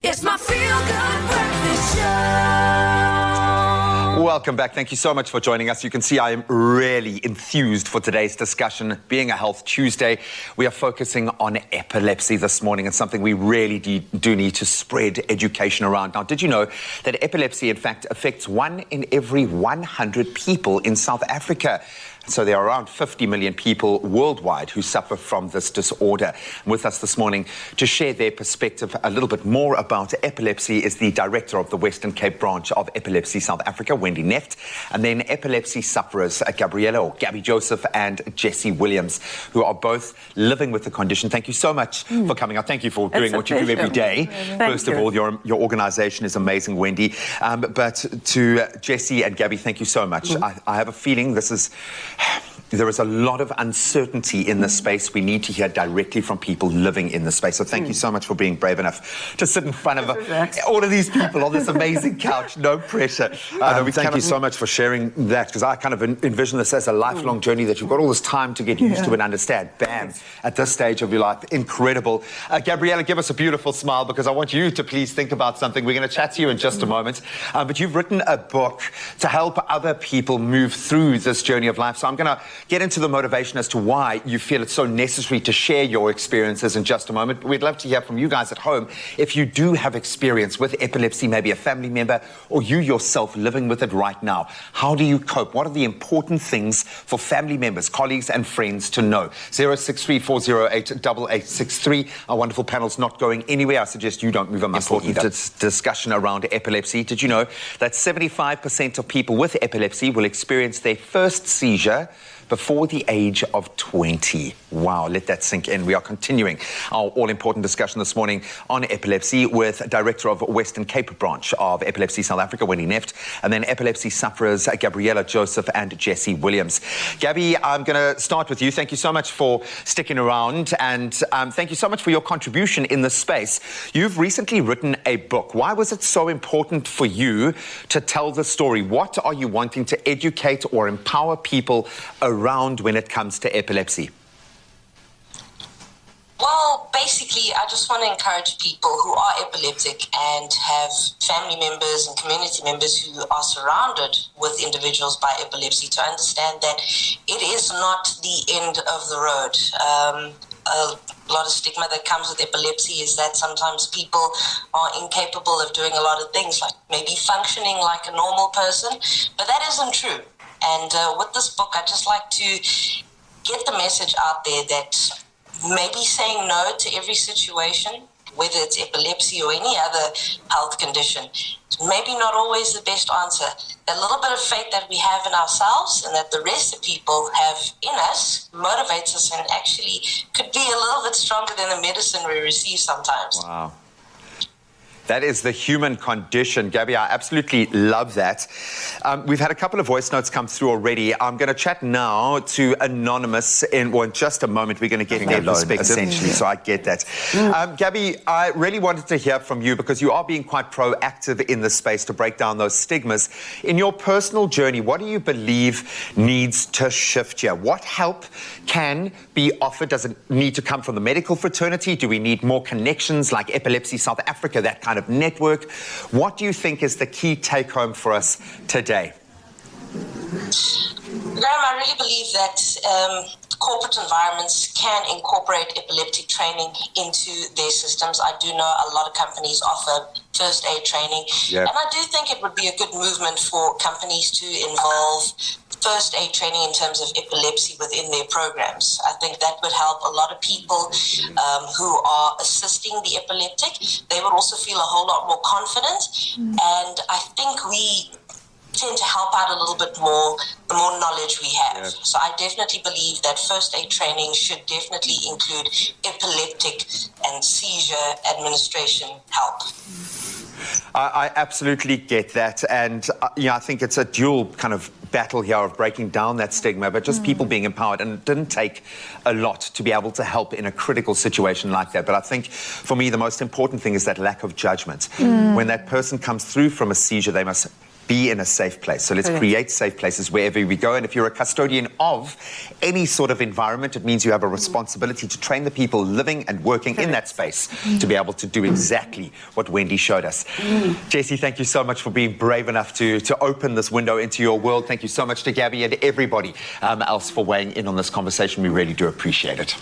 It's my feel-good breakfast show. Welcome back. Thank you so much for joining us. You can see I am really enthused for today's discussion. Being a Health Tuesday, we are focusing on epilepsy this morning. It's something we really do need to spread education around. Now, did you know that epilepsy, in fact, affects 1 in every 100 people in South Africa? So there are around 50 million people worldwide who suffer from this disorder. With us this morning to share their perspective a little bit more about epilepsy is the director of the Western Cape branch of Epilepsy South Africa, Wendy Neft, and then epilepsy sufferers, Gabriella or Gabby Joseph and Jessie Williams, who are both living with the condition. Thank you so much for coming out. Thank you for doing what you do every day. First of all, your organization is amazing, Wendy. But to Jessie and Gabby, thank you so much. I have a feeling there is a lot of uncertainty in this space. We need to hear directly from people living in the space. So thank you so much for being brave enough to sit in front of all of these people on this amazing couch. No pressure. Thank you so much for sharing that, because I kind of envision this as a lifelong journey that you've got all this time to get used to and understand. Bam, at this stage of your life. Incredible. Gabriella, give us a beautiful smile, because I want you to please think about something. We're going to chat to you in just a moment. But you've written a book to help other people move through this journey of life. So I'm going to get into the motivation as to why you feel it's so necessary to share your experiences in just a moment. But we'd love to hear from you guys at home. If you do have experience with epilepsy, maybe a family member or you yourself living with it right now, how do you cope? What are the important things for family members, colleagues and friends to know? 063-408-8863. Our wonderful panel's not going anywhere. I suggest you don't move a muscle either. Discussion around epilepsy. Did you know that 75% of people with epilepsy will experience their first seizure before the age of 20. Wow, let that sink in. We are continuing our all-important discussion this morning on epilepsy with Director of Western Cape branch of Epilepsy South Africa, Wendy Neft, and then epilepsy sufferers, Gabriella Joseph and Jessie Williams. Gabby, I'm going to start with you. Thank you so much for sticking around, and thank you so much for your contribution in this space. You've recently written a book. Why was it so important for you to tell the story? What are you wanting to educate or empower people around when it comes to epilepsy? Well, basically, I just want to encourage people who are epileptic and have family members and community members who are surrounded with individuals by epilepsy to understand that it is not the end of the road. A lot of stigma that comes with epilepsy is that sometimes people are incapable of doing a lot of things, like maybe functioning like a normal person, but that isn't true. And with this book, I'd just like to get the message out there that maybe saying no to every situation, whether it's epilepsy or any other health condition, maybe not always the best answer. That little bit of faith that we have in ourselves and that the rest of people have in us motivates us and actually could be a little bit stronger than the medicine we receive sometimes. Wow. That is the human condition. Gabby, I absolutely love that. We've had a couple of voice notes come through already. I'm going to chat now to Anonymous in just a moment. We're going to get their perspective, essentially, so I get that. Gabby, I really wanted to hear from you because you are being quite proactive in this space to break down those stigmas. In your personal journey, what do you believe needs to shift here? What help can be offered? Does it need to come from the medical fraternity? Do we need more connections like Epilepsy South Africa, that kind of network? What do you think is the key take-home for us today? Graham, I really believe that corporate environments can incorporate epileptic training into their systems. I do know a lot of companies offer first aid training, and I do think it would be a good movement for companies to involve first aid training in terms of epilepsy within their programs. I think that would help a lot of people who are assisting the epileptic. They would also feel a whole lot more confident, and I think we tend to help out a little bit more the more knowledge we have. So I definitely believe that first aid training should definitely include epileptic and seizure administration help. I absolutely get that, and I think it's a dual kind of battle here of breaking down that stigma, but just people being empowered. And it didn't take a lot to be able to help in a critical situation like that. But I think for me, the most important thing is that lack of judgment. When that person comes through from a seizure, they must be in a safe place. So let's create safe places wherever we go. And if you're a custodian of any sort of environment, it means you have a responsibility to train the people living and working in that space to be able to do exactly what Wendy showed us. Jessie, thank you so much for being brave enough to open this window into your world. Thank you so much to Gabby and everybody else for weighing in on this conversation. We really do appreciate it.